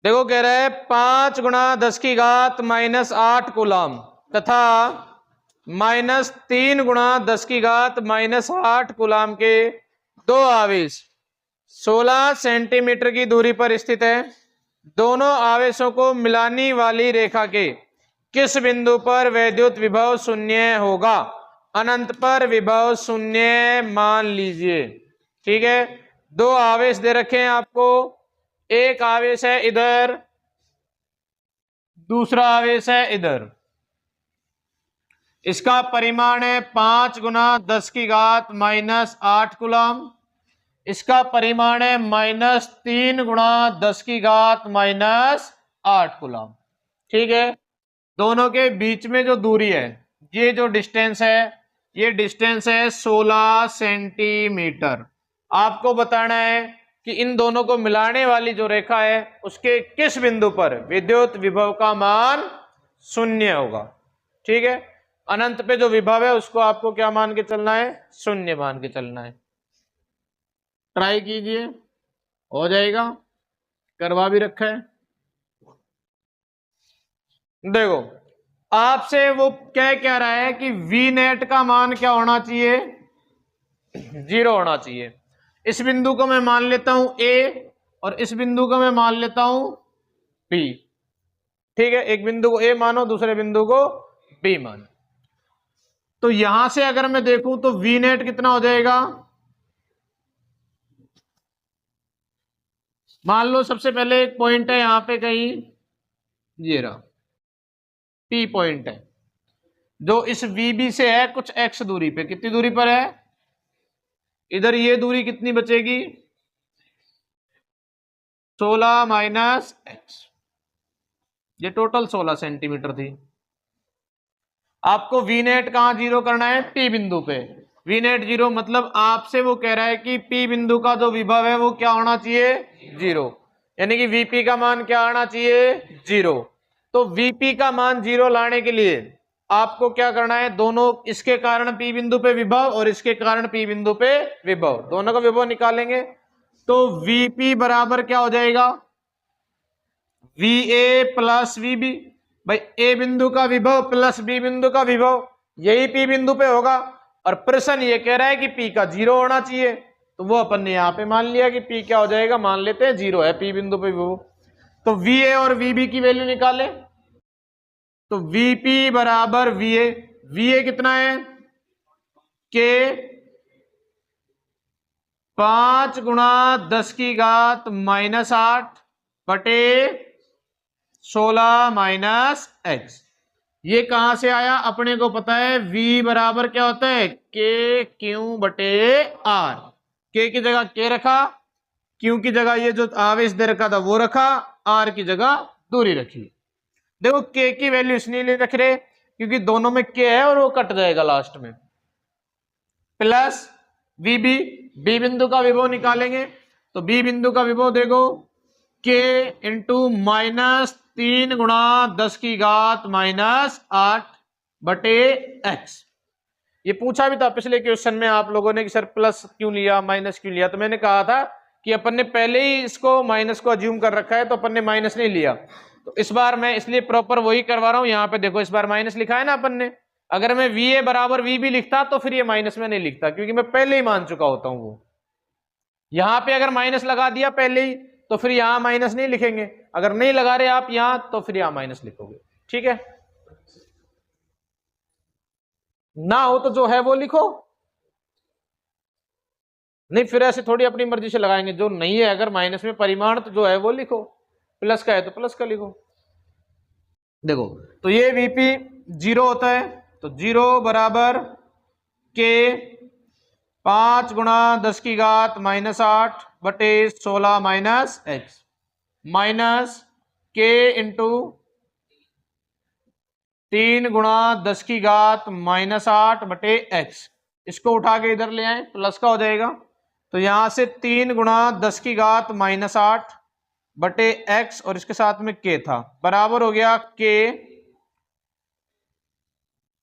देखो कह रहा है 5 गुणा 10 की घात -8 कूलम तथा -3 गुणा 10 की घात -8 कूलम के दो आवेश 16 सेंटीमीटर की दूरी पर स्थित है। दोनों आवेशों को मिलाने वाली रेखा के किस बिंदु पर वैद्युत विभव शून्य होगा? अनंत पर विभव शून्य मान लीजिए। ठीक है, दो आवेश दे रखे हैं आपको, एक आवेश है इधर, दूसरा आवेश है इधर। इसका परिमाण है 5 गुना 10 की घात -8 कूलम। इसका परिमाण है -3 गुणा 10 की घात -8 कूलम। ठीक है, दोनों के बीच में जो दूरी है, ये जो डिस्टेंस है, ये डिस्टेंस है 16 सेंटीमीटर। आपको बताना है कि इन दोनों को मिलाने वाली जो रेखा है उसके किस बिंदु पर विद्युत विभव का मान शून्य होगा। ठीक है, अनंत पे जो विभव है उसको आपको क्या मान के चलना है? शून्य मान के चलना है। ट्राई कीजिए, हो जाएगा, करवा भी रखा है। देखो आपसे वो क्या रहा है कि वी नेट का मान क्या होना चाहिए? 0 होना चाहिए। इस बिंदु को मैं मान लेता हूं ए और इस बिंदु को मैं मान लेता हूं बी। ठीक है, एक बिंदु को ए मानो, दूसरे बिंदु को बी मानो। तो यहां से अगर मैं देखूं तो वी नेट कितना हो जाएगा? मान लो सबसे पहले एक पॉइंट है यहां पे कहीं, ये रहा पी पॉइंट है जो इस वीबी से है कुछ एक्स दूरी पे। कितनी दूरी पर है? इधर ये दूरी कितनी बचेगी? 16 माइनस एक्स, ये टोटल 16 सेंटीमीटर थी। आपको वी नेट कहां 0 करना है? पी बिंदु पे। वी नेट 0 मतलब आपसे वो कह रहा है कि पी बिंदु का जो विभव है वो क्या होना चाहिए? 0। यानी कि वीपी का मान क्या आना चाहिए? 0। तो वीपी का मान 0 लाने के लिए आपको क्या करना है? दोनों, इसके कारण पी बिंदु पे विभव और इसके कारण पी बिंदु पे विभव, दोनों का विभव निकालेंगे। तो वीपी बराबर क्या हो जाएगा? वी ए प्लस वीबी। भाई ए बिंदु का विभव प्लस बी बिंदु का विभव, यही पी बिंदु पे होगा। और प्रश्न ये कह रहा है कि पी का 0 होना चाहिए, तो वो अपन ने यहां पे मान लिया कि पी क्या हो जाएगा, मान लेते हैं 0 है पी बिंदु पे विभव। तो वी ए और वीबी की वैल्यू निकाले तो वीपी बराबर वी ए कितना है? के 5 गुणा 10 की घात -8 बटे 16 माइनस एक्स। ये कहां से आया? अपने को पता है v बराबर क्या होता है? के क्यू बटे आर। के की जगह के रखा, क्यू की जगह ये जो आवेश दे रखा था वो रखा, आर की जगह दूरी रखी। देखो के की वैल्यू इसलिए नहीं रख रहे क्योंकि दोनों में के है और वो कट जाएगा लास्ट में। प्लस वीबी, बी बिंदु का विभव निकालेंगे तो बी बिंदु का विभव देखो के इंटू -3 गुणा 10 की घात -8 बटे एक्स। ये पूछा भी था पिछले क्वेश्चन में आप लोगों ने कि सर प्लस क्यों लिया, माइनस क्यों लिया। तो मैंने कहा था कि अपन ने पहले ही इसको माइनस को अज्यूम कर रखा है तो अपन ने माइनस नहीं लिया। तो इस बार मैं इसलिए प्रॉपर वही करवा रहा हूं। यहां पे देखो इस बार माइनस लिखा है ना अपन ने। अगर मैं वी ए बराबर वी भी लिखता तो फिर ये माइनस में नहीं लिखता क्योंकि मैं पहले ही मान चुका होता हूं वो। यहां पे अगर माइनस लगा दिया पहले ही तो फिर यहां माइनस नहीं लिखेंगे, अगर नहीं लगा रहे आप यहां तो फिर यहां माइनस लिखोगे। ठीक है, ना हो तो जो है वो लिखो, नहीं फिर ऐसे थोड़ी अपनी मर्जी से लगाएंगे। जो नहीं है अगर माइनस में परिमाण तो जो है वो लिखो, प्लस का है तो प्लस का लिखो। देखो तो ये वीपी 0 होता है तो 0 बराबर के 5 गुणा 10 की घात -8 बटे 16 माइनस एक्स माइनस के इंटू 3 गुणा 10 की घात -8 बटे एक्स। इसको उठा के इधर ले आए, प्लस का हो जाएगा। तो यहां से 3 गुणा 10 की घात -8 बटे एक्स और इसके साथ में के था, बराबर हो गया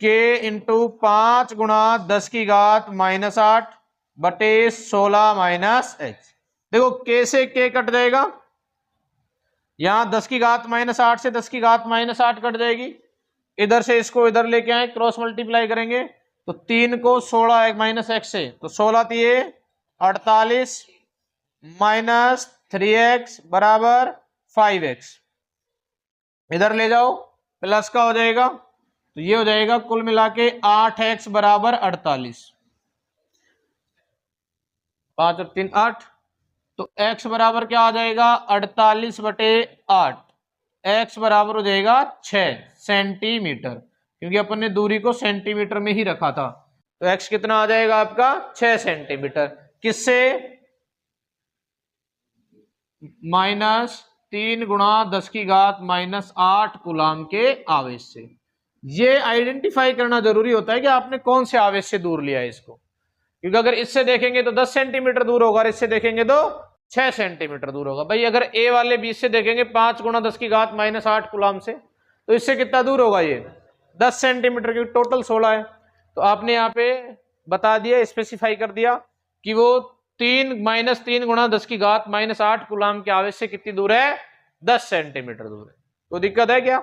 के इंटू 5 गुणा 10 की घात -8 बटे 16 माइनस एक्स। देखो के से के कट जाएगा यहां 10 की घात -8 से 10 की घात -8 कट जाएगी, इधर से इसको इधर लेके आए, क्रॉस मल्टीप्लाई करेंगे तो 3 को 16 माइनस एक्स से, तो 16 दिए 48 माइनस 3x बराबर 5x, इधर ले जाओ प्लस का हो जाएगा, तो ये हो जाएगा कुल मिला के 8x बराबर 48, 5 और 3 8, तो x बराबर क्या आ जाएगा 48/8, x बराबर हो जाएगा 6 सेंटीमीटर, क्योंकि अपन ने दूरी को सेंटीमीटर में ही रखा था, तो x कितना आ जाएगा आपका 6 सेंटीमीटर, किससे -3 गुणा 10 की घात -8 कूलाम के आवेश से। ये आइडेंटिफाई करना जरूरी होता है कि आपने कौन से आवेश से दूर लिया है इसको, क्योंकि अगर इससे देखेंगे तो 10 सेंटीमीटर दूर होगा और इससे देखेंगे तो 6 सेंटीमीटर दूर होगा। भाई अगर ए वाले बीच से देखेंगे 5 गुणा 10 की घात -8 कूलाम से, तो इससे कितना दूर होगा ये 10 सेंटीमीटर, क्योंकि टोटल 16 है, तो आपने यहाँ पे बता दिया, स्पेसिफाई कर दिया कि वो 3 गुणा 10 की घात -8 कूलाम के आवेश से कितनी दूर है 10 सेंटीमीटर दूर है। तो दिक्कत है क्या?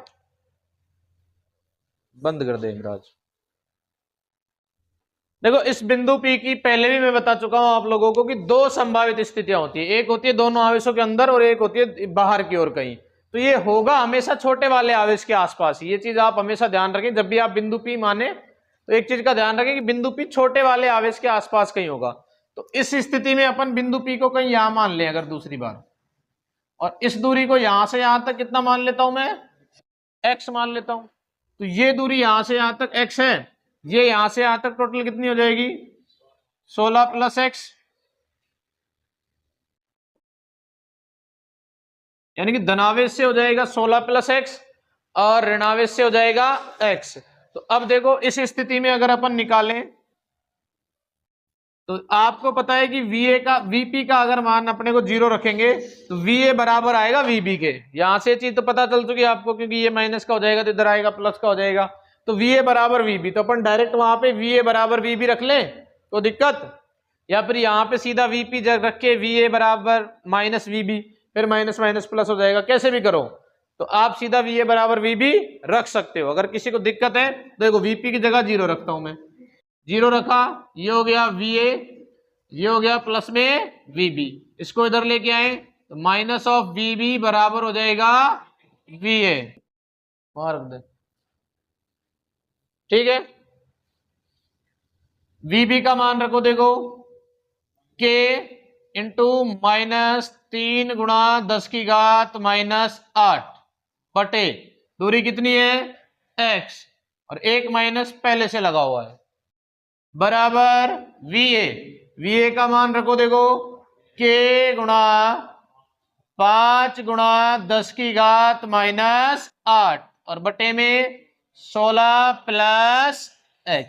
बंद कर दे इमराज। देखो इस बिंदु P की पहले भी मैं बता चुका हूं आप लोगों को कि दो संभावित स्थितियां होती है, एक होती है दोनों आवेशों के अंदर और एक होती है बाहर की ओर कहीं, तो ये होगा हमेशा छोटे वाले आवेश के आसपास ही, ये चीज आप हमेशा ध्यान रखें जब भी आप बिंदु P माने, तो एक चीज का ध्यान रखें कि बिंदु P छोटे वाले आवेश के आसपास कहीं होगा। तो इस स्थिति में अपन बिंदु P को कहीं यहां मान लें अगर दूसरी बार, और इस दूरी को यहां से यहां तक कितना मान लेता हूं मैं x मान लेता हूं, तो ये दूरी यहां से यहां तक x है, ये यहां से यहां तक टोटल कितनी हो जाएगी 16 + x, यानी कि धनावेश से हो जाएगा 16 + x और ऋणावेश से हो जाएगा x। तो अब देखो इस स्थिति में अगर अपन निकालें तो आपको पता है कि Vp का अगर मान अपने को 0 रखेंगे तो Va बराबर आएगा Vb के, यहां से चीज तो पता चल चुकी है आपको, क्योंकि ये माइनस का हो जाएगा तो इधर आएगा प्लस का हो जाएगा, तो Va बराबर Vb, तो अपन डायरेक्ट वहां पे Va बराबर Vb रख लें तो दिक्कत, या फिर यहां पे सीधा Vp रख के Va बराबर -Vb, फिर माइनस माइनस प्लस हो जाएगा, कैसे भी करो तो आप सीधा Va बराबर Vb रख सकते हो। अगर किसी को दिक्कत है तो देखो Vp की जगह 0 रखता हूं मैं, 0 रखा, ये हो गया Va, ये हो गया प्लस में Vb, इसको इधर लेके आए तो -Vb बराबर हो जाएगा Va, मार दे, ठीक है। Vb का मान रखो, देखो K इंटू -3 गुणा 10 की घात -8 बटे दूरी कितनी है x, और एक माइनस पहले से लगा हुआ है, बराबर Va का मान रखो, देखो K गुणा 5 गुणा 10 की घात -8 और बटे में 16 + x,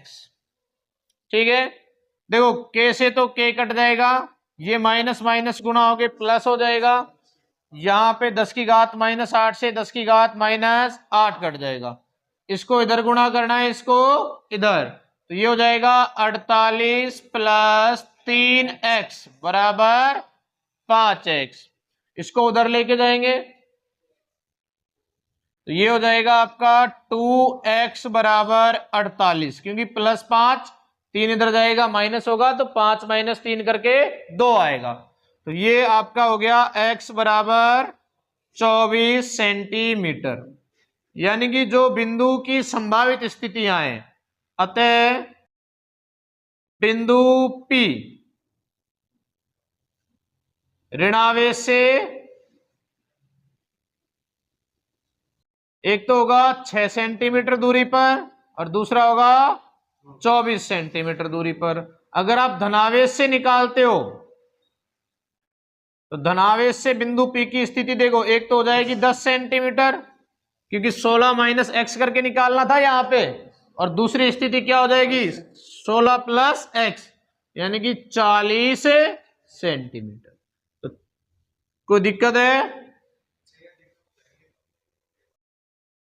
ठीक है। देखो K से तो K कट जाएगा, ये माइनस माइनस गुणा होके प्लस हो जाएगा, यहां पे 10 की घात -8 से 10 की घात -8 कट जाएगा, इसको इधर गुणा करना है, इसको इधर, तो ये हो जाएगा 48 + 3x बराबर 5x, इसको उधर लेके जाएंगे तो ये हो जाएगा आपका 2x बराबर 48, क्योंकि +5 3 इधर जाएगा माइनस होगा तो 5 - 3 करके 2 आएगा, तो ये आपका हो गया x बराबर 24 सेंटीमीटर, यानी कि जो बिंदु की संभावित स्थितियां हैं, अतः बिंदु P ऋणावेश से एक तो होगा 6 सेंटीमीटर दूरी पर और दूसरा होगा 24 सेंटीमीटर दूरी पर। अगर आप धनावेश से निकालते हो तो धनावेश से बिंदु P की स्थिति देखो, एक तो हो जाएगी 10 सेंटीमीटर, क्योंकि 16 - x करके निकालना था यहां पे, और दूसरी स्थिति क्या हो जाएगी 16 + x, यानी कि 40 सेंटीमीटर। तो कोई दिक्कत है?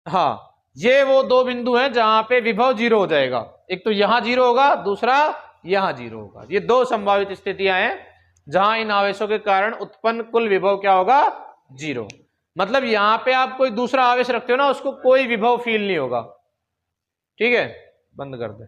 हाँ, ये वो दो बिंदु हैं जहां पे विभव 0 हो जाएगा, एक तो यहां 0 होगा, दूसरा यहां 0 होगा। ये दो संभावित स्थितियां हैं जहां इन आवेशों के कारण उत्पन्न कुल विभव क्या होगा 0। मतलब यहां पे आप कोई दूसरा आवेश रखते हो ना, उसको कोई विभव फील नहीं होगा। ठीक है, बंद कर दे।